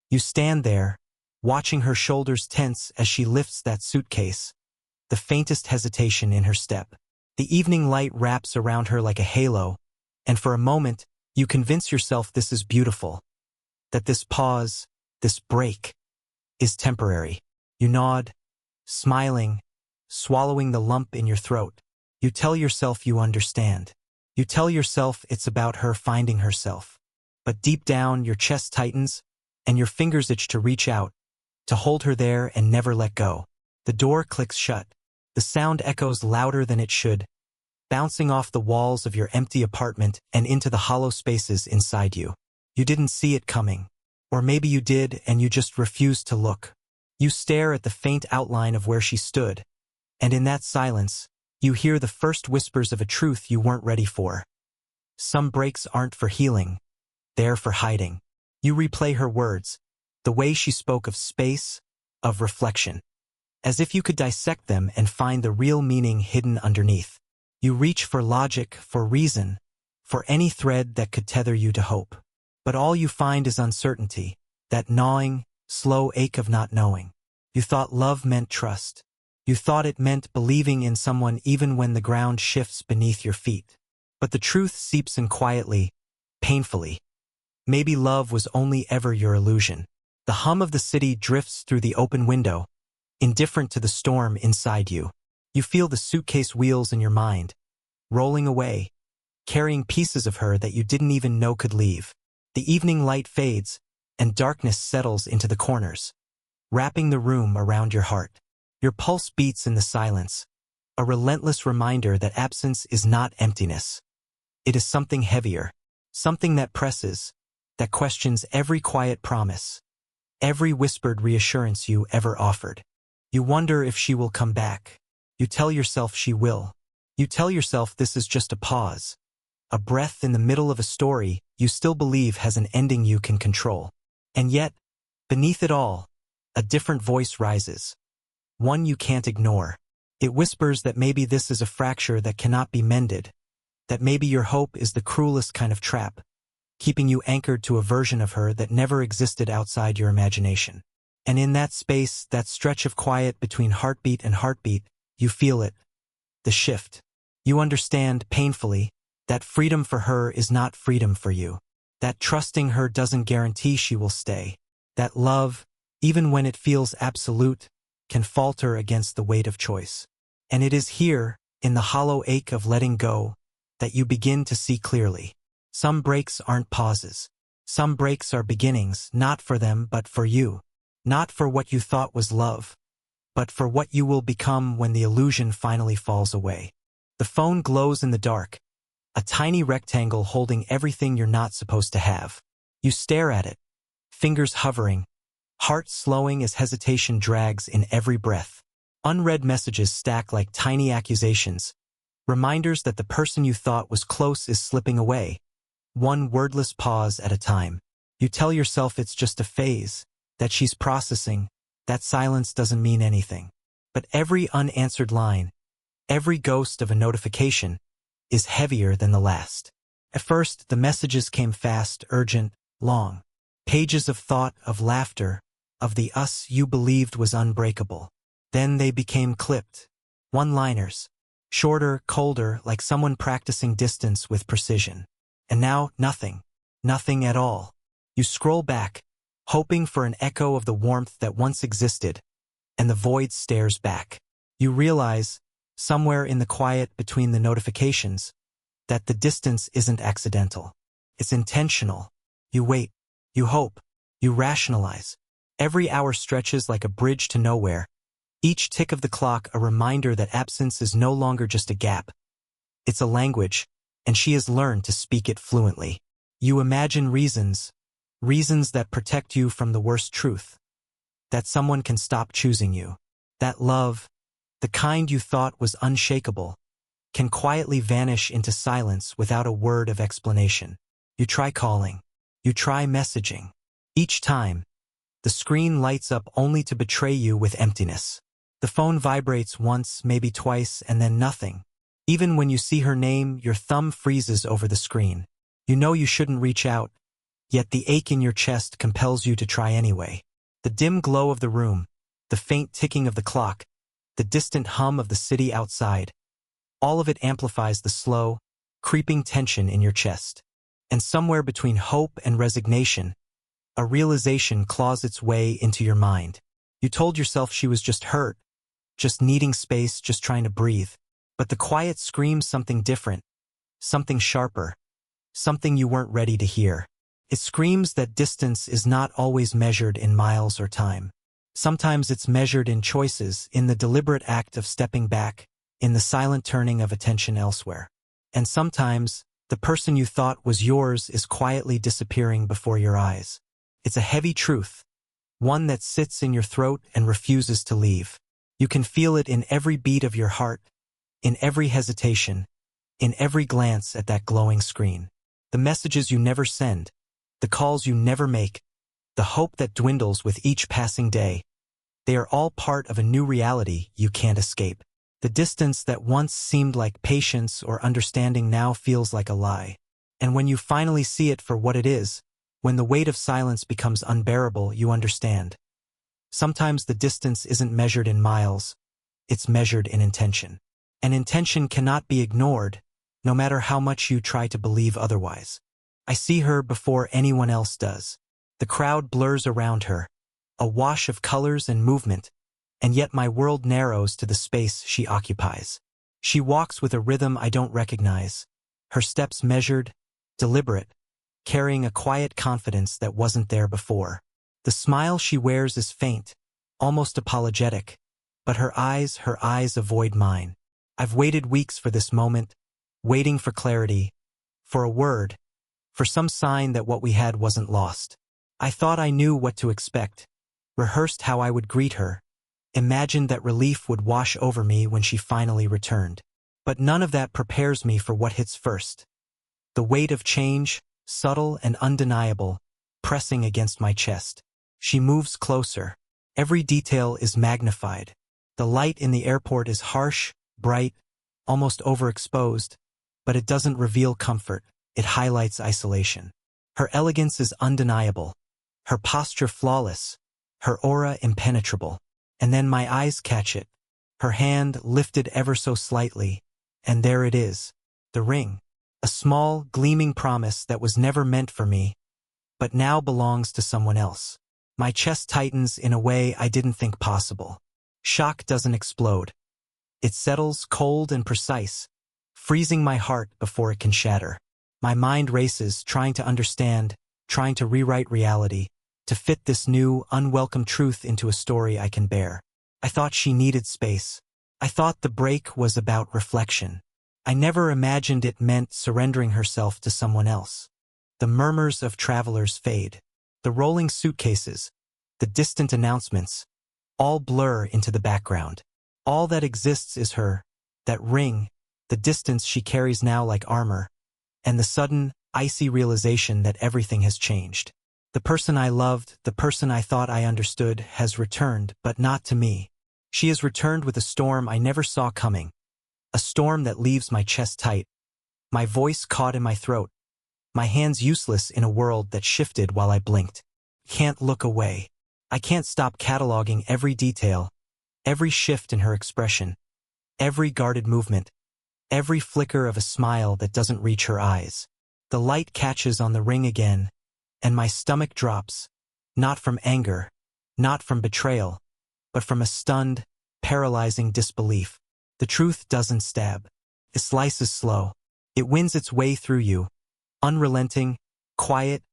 You stand there, watching her shoulders tense as she lifts that suitcase, the faintest hesitation in her step. The evening light wraps around her like a halo, and for a moment, you convince yourself this is beautiful, that this pause, this break, is temporary. You nod, smiling, swallowing the lump in your throat. You tell yourself you understand. You tell yourself it's about her finding herself. But deep down, your chest tightens, and your fingers itch to reach out, to hold her there and never let go. The door clicks shut. The sound echoes louder than it should, bouncing off the walls of your empty apartment and into the hollow spaces inside you. You didn't see it coming. Or maybe you did and you just refused to look. You stare at the faint outline of where she stood, and in that silence, you hear the first whispers of a truth you weren't ready for. Some breaks aren't for healing, they're for hiding. You replay her words, the way she spoke of space, of reflection, as if you could dissect them and find the real meaning hidden underneath. You reach for logic, for reason, for any thread that could tether you to hope. But all you find is uncertainty, that gnawing, slow ache of not knowing. You thought love meant trust. You thought it meant believing in someone even when the ground shifts beneath your feet. But the truth seeps in quietly, painfully. Maybe love was only ever your illusion. The hum of the city drifts through the open window, indifferent to the storm inside you. You feel the suitcase wheels in your mind, rolling away, carrying pieces of her that you didn't even know could leave. The evening light fades, and darkness settles into the corners, wrapping the room around your heart. Your pulse beats in the silence, a relentless reminder that absence is not emptiness. It is something heavier, something that presses, that questions every quiet promise, every whispered reassurance you ever offered. You wonder if she will come back. You tell yourself she will. You tell yourself this is just a pause, a breath in the middle of a story you still believe has an ending you can control. And yet, beneath it all, a different voice rises, one you can't ignore. It whispers that maybe this is a fracture that cannot be mended, that maybe your hope is the cruelest kind of trap, keeping you anchored to a version of her that never existed outside your imagination. And in that space, that stretch of quiet between heartbeat and heartbeat, you feel it, the shift. You understand, painfully, that freedom for her is not freedom for you. That trusting her doesn't guarantee she will stay. That love, even when it feels absolute, can falter against the weight of choice. And it is here, in the hollow ache of letting go, that you begin to see clearly. Some breaks aren't pauses. Some breaks are beginnings, not for them but for you. Not for what you thought was love, but for what you will become when the illusion finally falls away. The phone glows in the dark, a tiny rectangle holding everything you're not supposed to have. You stare at it, fingers hovering, heart slowing as hesitation drags in every breath. Unread messages stack like tiny accusations, reminders that the person you thought was close is slipping away, one wordless pause at a time. You tell yourself it's just a phase, that she's processing, that silence doesn't mean anything. But every unanswered line, every ghost of a notification, is heavier than the last. At first, the messages came fast, urgent, long. Pages of thought, of laughter, of the us you believed was unbreakable. Then they became clipped, one-liners, shorter, colder, like someone practicing distance with precision. And now, nothing. Nothing at all. You scroll back, hoping for an echo of the warmth that once existed, and the void stares back. You realize, somewhere in the quiet between the notifications, that the distance isn't accidental. It's intentional. You wait. You hope. You rationalize. Every hour stretches like a bridge to nowhere. Each tick of the clock a reminder that absence is no longer just a gap. It's a language, and she has learned to speak it fluently. You imagine reasons that protect you from the worst truth. That someone can stop choosing you. That love, the kind you thought was unshakable, can quietly vanish into silence without a word of explanation. You try calling. You try messaging. Each time, the screen lights up only to betray you with emptiness. The phone vibrates once, maybe twice, and then nothing. Even when you see her name, your thumb freezes over the screen. You know you shouldn't reach out, yet the ache in your chest compels you to try anyway. The dim glow of the room, the faint ticking of the clock, the distant hum of the city outside, all of it amplifies the slow, creeping tension in your chest. And somewhere between hope and resignation, a realization claws its way into your mind. You told yourself she was just hurt, just needing space, just trying to breathe. But the quiet screams something different, something sharper, something you weren't ready to hear. It screams that distance is not always measured in miles or time. Sometimes it's measured in choices, in the deliberate act of stepping back, in the silent turning of attention elsewhere. And sometimes, the person you thought was yours is quietly disappearing before your eyes. It's a heavy truth, one that sits in your throat and refuses to leave. You can feel it in every beat of your heart, in every hesitation, in every glance at that glowing screen. The messages you never send, the calls you never make, the hope that dwindles with each passing day. They are all part of a new reality you can't escape. The distance that once seemed like patience or understanding now feels like a lie. And when you finally see it for what it is, when the weight of silence becomes unbearable, you understand. Sometimes the distance isn't measured in miles, it's measured in intention. And intention cannot be ignored, no matter how much you try to believe otherwise. I see her before anyone else does. The crowd blurs around her, a wash of colors and movement, and yet my world narrows to the space she occupies. She walks with a rhythm I don't recognize, her steps measured, deliberate, carrying a quiet confidence that wasn't there before. The smile she wears is faint, almost apologetic, but her eyes avoid mine. I've waited weeks for this moment, waiting for clarity, for a word, for some sign that what we had wasn't lost. I thought I knew what to expect, rehearsed how I would greet her, imagined that relief would wash over me when she finally returned. But none of that prepares me for what hits first. The weight of change, subtle and undeniable, pressing against my chest. She moves closer. Every detail is magnified. The light in the airport is harsh, bright, almost overexposed, but it doesn't reveal comfort. It highlights isolation. Her elegance is undeniable, her posture flawless, her aura impenetrable. And then my eyes catch it, her hand lifted ever so slightly, and there it is, the ring. A small, gleaming promise that was never meant for me, but now belongs to someone else. My chest tightens in a way I didn't think possible. Shock doesn't explode. It settles cold and precise, freezing my heart before it can shatter. My mind races, trying to understand, trying to rewrite reality, to fit this new, unwelcome truth into a story I can bear. I thought she needed space. I thought the break was about reflection. I never imagined it meant surrendering herself to someone else. The murmurs of travelers fade. The rolling suitcases, the distant announcements, all blur into the background. All that exists is her, that ring, the distance she carries now like armor, and the sudden, icy realization that everything has changed. The person I loved, the person I thought I understood, has returned, but not to me. She has returned with a storm I never saw coming. A storm that leaves my chest tight, my voice caught in my throat, my hands useless in a world that shifted while I blinked. Can't look away. I can't stop cataloging every detail, every shift in her expression, every guarded movement, every flicker of a smile that doesn't reach her eyes. The light catches on the ring again, and my stomach drops, not from anger, not from betrayal, but from a stunned, paralyzing disbelief. The truth doesn't stab. It slices slow. It wins its way through you, unrelenting, quiet,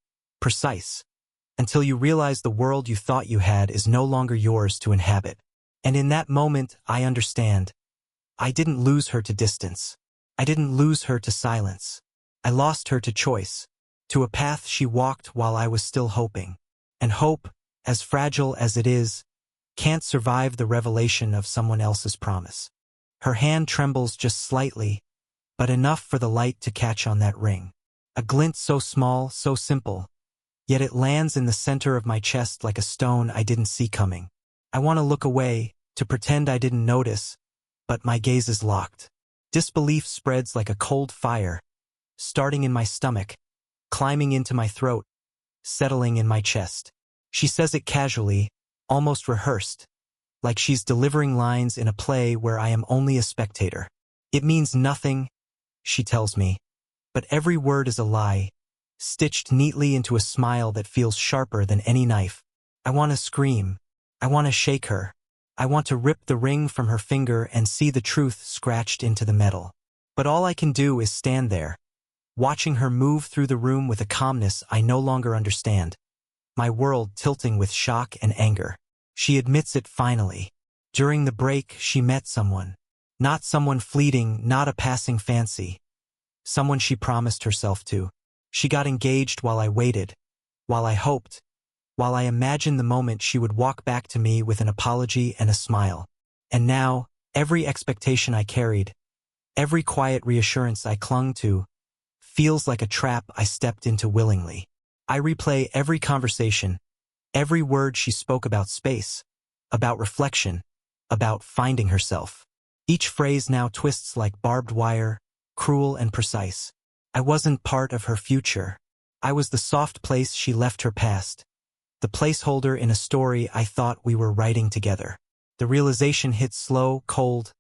precise, until you realize the world you thought you had is no longer yours to inhabit. And in that moment, I understand. I didn't lose her to distance. I didn't lose her to silence. I lost her to choice, to a path she walked while I was still hoping. And hope, as fragile as it is, can't survive the revelation of someone else's promise. Her hand trembles just slightly, but enough for the light to catch on that ring. A glint so small, so simple, yet it lands in the center of my chest like a stone I didn't see coming. I want to look away, to pretend I didn't notice, but my gaze is locked. Disbelief spreads like a cold fire, starting in my stomach, climbing into my throat, settling in my chest. She says it casually, almost rehearsed, like she's delivering lines in a play where I am only a spectator. It means nothing, she tells me, but every word is a lie, stitched neatly into a smile that feels sharper than any knife. I want to scream. I want to shake her. I want to rip the ring from her finger and see the truth scratched into the metal. But all I can do is stand there, watching her move through the room with a calmness I no longer understand, my world tilting with shock and anger. She admits it finally. During the break, she met someone. Not someone fleeting, not a passing fancy. Someone she promised herself to. She got engaged while I waited, while I hoped, while I imagined the moment she would walk back to me with an apology and a smile. And now, every expectation I carried, every quiet reassurance I clung to, feels like a trap I stepped into willingly. I replay every conversation, every word she spoke about space, about reflection, about finding herself. Each phrase now twists like barbed wire, cruel and precise. I wasn't part of her future. I was the soft place she left her past, the placeholder in a story I thought we were writing together. The realization hit slow, cold,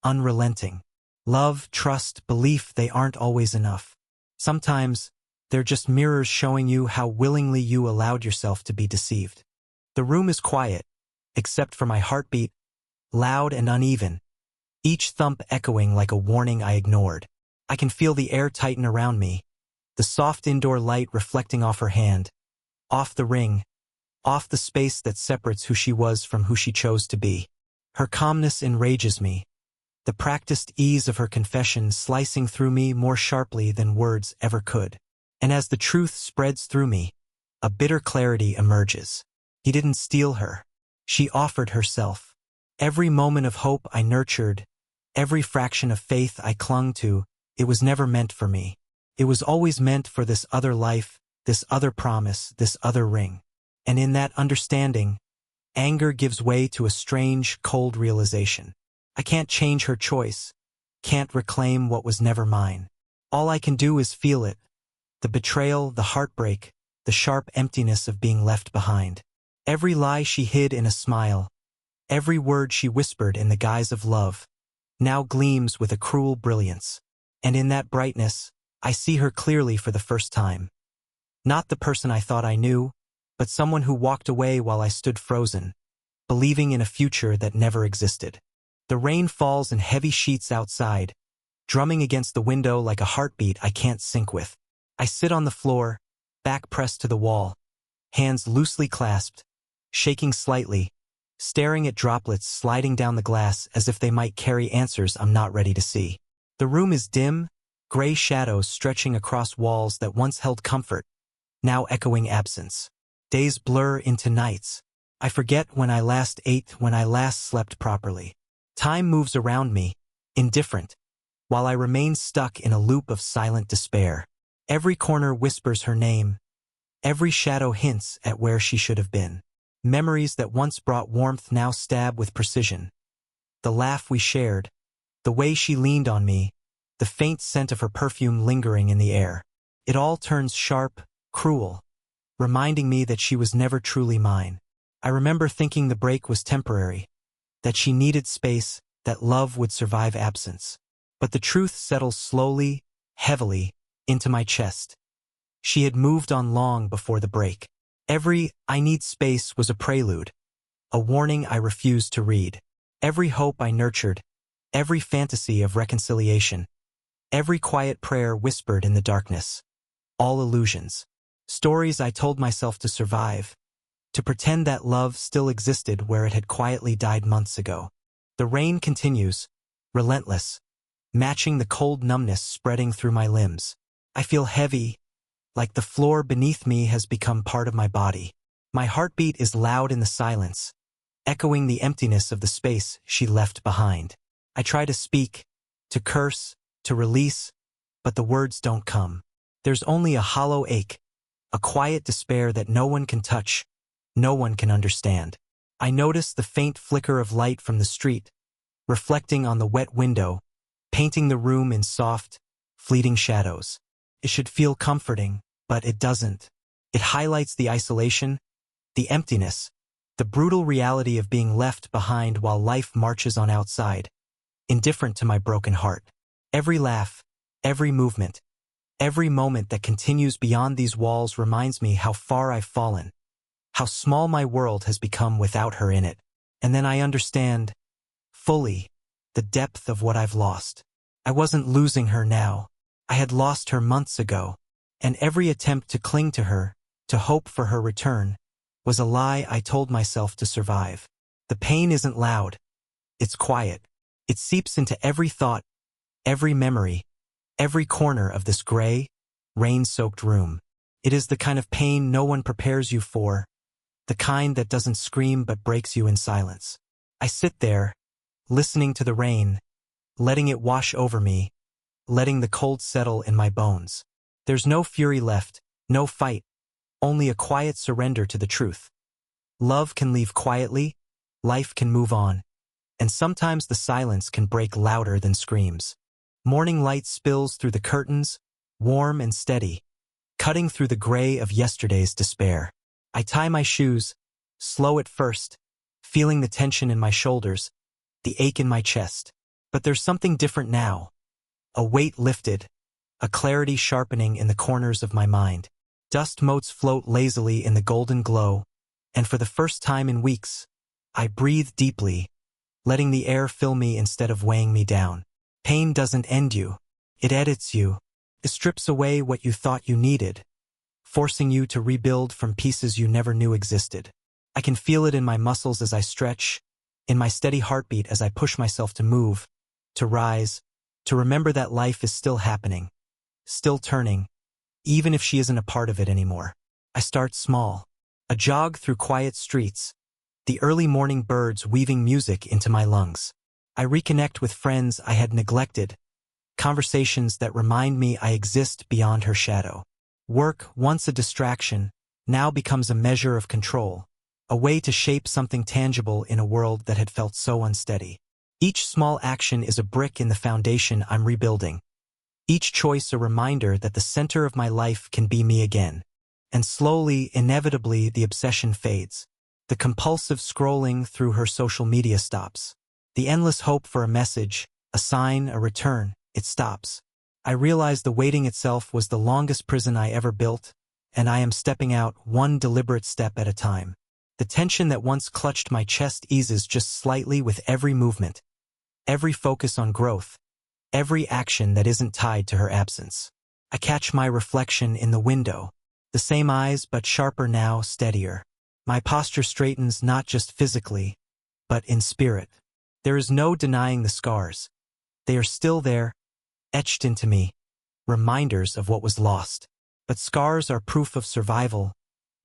unrelenting. Love, trust, belief, they aren't always enough. Sometimes, they're just mirrors showing you how willingly you allowed yourself to be deceived. The room is quiet, except for my heartbeat, loud and uneven, each thump echoing like a warning I ignored. I can feel the air tighten around me, the soft indoor light reflecting off her hand, off the ring, off the space that separates who she was from who she chose to be. Her calmness enrages me, the practiced ease of her confession slicing through me more sharply than words ever could. And as the truth spreads through me, a bitter clarity emerges. He didn't steal her. She offered herself. Every moment of hope I nurtured, every fraction of faith I clung to, it was never meant for me. It was always meant for this other life, this other promise, this other ring. And in that understanding, anger gives way to a strange, cold realization. I can't change her choice, can't reclaim what was never mine. All I can do is feel it, the betrayal, the heartbreak, the sharp emptiness of being left behind. Every lie she hid in a smile, every word she whispered in the guise of love, now gleams with a cruel brilliance. And in that brightness, I see her clearly for the first time. Not the person I thought I knew, but someone who walked away while I stood frozen, believing in a future that never existed. The rain falls in heavy sheets outside, drumming against the window like a heartbeat I can't sync with. I sit on the floor, back pressed to the wall, hands loosely clasped, shaking slightly, staring at droplets sliding down the glass as if they might carry answers I'm not ready to see. The room is dim, gray shadows stretching across walls that once held comfort, now echoing absence. Days blur into nights. I forget when I last ate, when I last slept properly. Time moves around me, indifferent, while I remain stuck in a loop of silent despair. Every corner whispers her name. Every shadow hints at where she should have been. Memories that once brought warmth now stab with precision. The laugh we shared, the way she leaned on me, the faint scent of her perfume lingering in the air. It all turns sharp, cruel, reminding me that she was never truly mine. I remember thinking the break was temporary, that she needed space, that love would survive absence. But the truth settles slowly, heavily, into my chest. She had moved on long before the break. Every "I need space" was a prelude, a warning I refused to read. Every hope I nurtured, every fantasy of reconciliation, every quiet prayer whispered in the darkness. All illusions. Stories I told myself to survive, to pretend that love still existed where it had quietly died months ago. The rain continues, relentless, matching the cold numbness spreading through my limbs. I feel heavy, like the floor beneath me has become part of my body. My heartbeat is loud in the silence, echoing the emptiness of the space she left behind. I try to speak, to curse, to release, but the words don't come. There's only a hollow ache, a quiet despair that no one can touch, no one can understand. I notice the faint flicker of light from the street, reflecting on the wet window, painting the room in soft, fleeting shadows. It should feel comforting, but it doesn't. It highlights the isolation, the emptiness, the brutal reality of being left behind while life marches on outside, indifferent to my broken heart. Every laugh, every movement, every moment that continues beyond these walls reminds me how far I've fallen, how small my world has become without her in it. And then I understand, fully, the depth of what I've lost. I wasn't losing her now. I had lost her months ago, and every attempt to cling to her, to hope for her return, was a lie I told myself to survive. The pain isn't loud. It's quiet. It seeps into every thought, every memory, every corner of this gray, rain-soaked room. It is the kind of pain no one prepares you for, the kind that doesn't scream but breaks you in silence. I sit there, listening to the rain, letting it wash over me, letting the cold settle in my bones. There's no fury left, no fight, only a quiet surrender to the truth. Love can leave quietly, life can move on, and sometimes the silence can break louder than screams. Morning light spills through the curtains, warm and steady, cutting through the gray of yesterday's despair. I tie my shoes, slow at first, feeling the tension in my shoulders, the ache in my chest. But there's something different now. A weight lifted, a clarity sharpening in the corners of my mind. Dust motes float lazily in the golden glow, and for the first time in weeks, I breathe deeply, letting the air fill me instead of weighing me down. Pain doesn't end you. It edits you. It strips away what you thought you needed, forcing you to rebuild from pieces you never knew existed. I can feel it in my muscles as I stretch, in my steady heartbeat as I push myself to move, to rise, to remember that life is still happening, still turning, even if she isn't a part of it anymore. I start small. A jog through quiet streets, the early morning birds weaving music into my lungs. I reconnect with friends I had neglected, conversations that remind me I exist beyond her shadow. Work, once a distraction, now becomes a measure of control, a way to shape something tangible in a world that had felt so unsteady. Each small action is a brick in the foundation I'm rebuilding. Each choice a reminder that the center of my life can be me again. And slowly, inevitably, the obsession fades. The compulsive scrolling through her social media stops. The endless hope for a message, a sign, a return, it stops. I realize the waiting itself was the longest prison I ever built, and I am stepping out one deliberate step at a time. The tension that once clutched my chest eases just slightly with every movement, every focus on growth, every action that isn't tied to her absence. I catch my reflection in the window, the same eyes but sharper now, steadier. My posture straightens not just physically, but in spirit. There is no denying the scars. They are still there, etched into me, reminders of what was lost. But scars are proof of survival,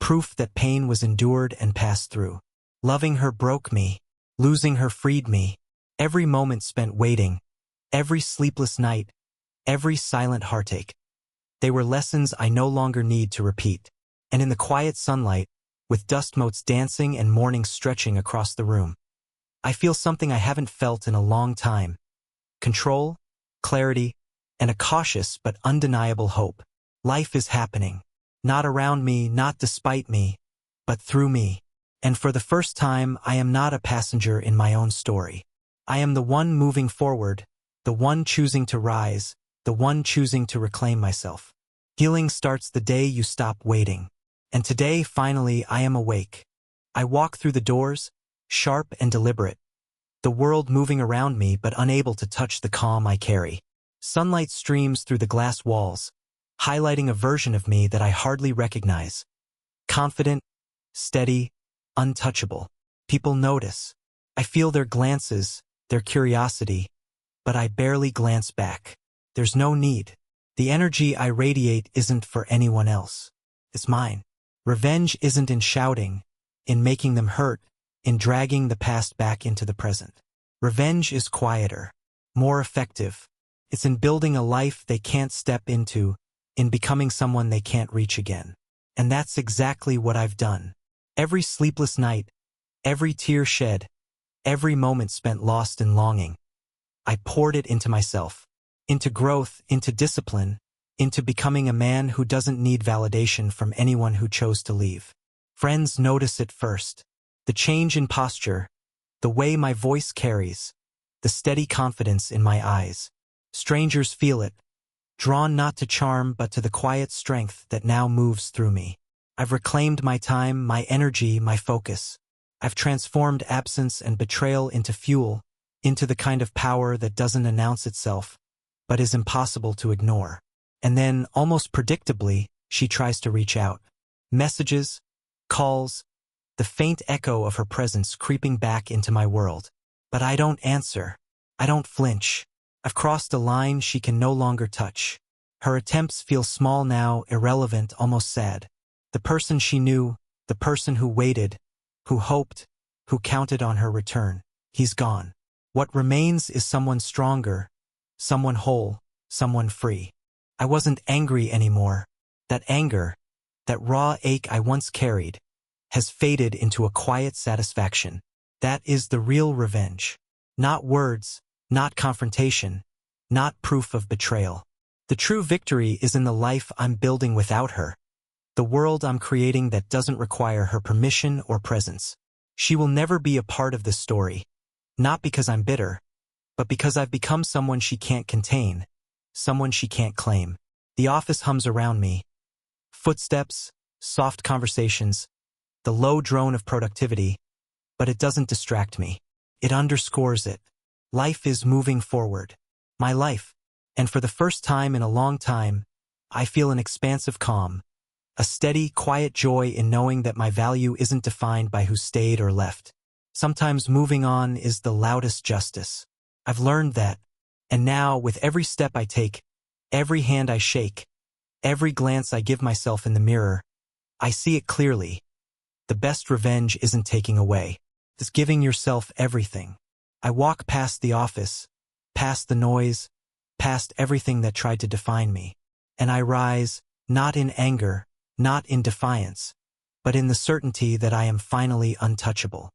proof that pain was endured and passed through. Loving her broke me, losing her freed me. Every moment spent waiting, every sleepless night, every silent heartache. They were lessons I no longer need to repeat. And in the quiet sunlight, with dust motes dancing and morning stretching across the room, I feel something I haven't felt in a long time. Control, clarity, and a cautious but undeniable hope. Life is happening. Not around me, not despite me, but through me. And for the first time, I am not a passenger in my own story. I am the one moving forward, the one choosing to rise, the one choosing to reclaim myself. Healing starts the day you stop waiting. And today, finally, I am awake. I walk through the doors, sharp and deliberate, the world moving around me but unable to touch the calm I carry. Sunlight streams through the glass walls, highlighting a version of me that I hardly recognize. Confident, steady, untouchable. People notice. I feel their glances, their curiosity, but I barely glance back. There's no need. The energy I radiate isn't for anyone else. It's mine. Revenge isn't in shouting, in making them hurt, in dragging the past back into the present. Revenge is quieter, more effective. It's in building a life they can't step into, in becoming someone they can't reach again. And that's exactly what I've done. Every sleepless night, every tear shed, every moment spent lost in longing, I poured it into myself, into growth, into discipline, into becoming a man who doesn't need validation from anyone who chose to leave. Friends notice it first. The change in posture, the way my voice carries, the steady confidence in my eyes. Strangers feel it, drawn not to charm but to the quiet strength that now moves through me. I've reclaimed my time, my energy, my focus. I've transformed absence and betrayal into fuel, into the kind of power that doesn't announce itself, but is impossible to ignore. And then, almost predictably, she tries to reach out. Messages, calls, the faint echo of her presence creeping back into my world. But I don't answer. I don't flinch. I've crossed a line she can no longer touch. Her attempts feel small now, irrelevant, almost sad. The person she knew, the person who waited, who hoped, who counted on her return, he's gone. What remains is someone stronger, someone whole, someone free. I wasn't angry anymore. That anger, that raw ache I once carried, has faded into a quiet satisfaction. That is the real revenge. Not words, not confrontation, not proof of betrayal. The true victory is in the life I'm building without her. The world I'm creating that doesn't require her permission or presence. She will never be a part of this story. Not because I'm bitter, but because I've become someone she can't contain, someone she can't claim. The office hums around me. Footsteps, soft conversations, the low drone of productivity, but it doesn't distract me. It underscores it. Life is moving forward. My life. And for the first time in a long time, I feel an expansive calm, a steady, quiet joy in knowing that my value isn't defined by who stayed or left. Sometimes moving on is the loudest justice. I've learned that, and now, with every step I take, every hand I shake, every glance I give myself in the mirror, I see it clearly. The best revenge isn't taking away. It's giving yourself everything. I walk past the office, past the noise, past everything that tried to define me, and I rise, not in anger, not in defiance, but in the certainty that I am finally untouchable.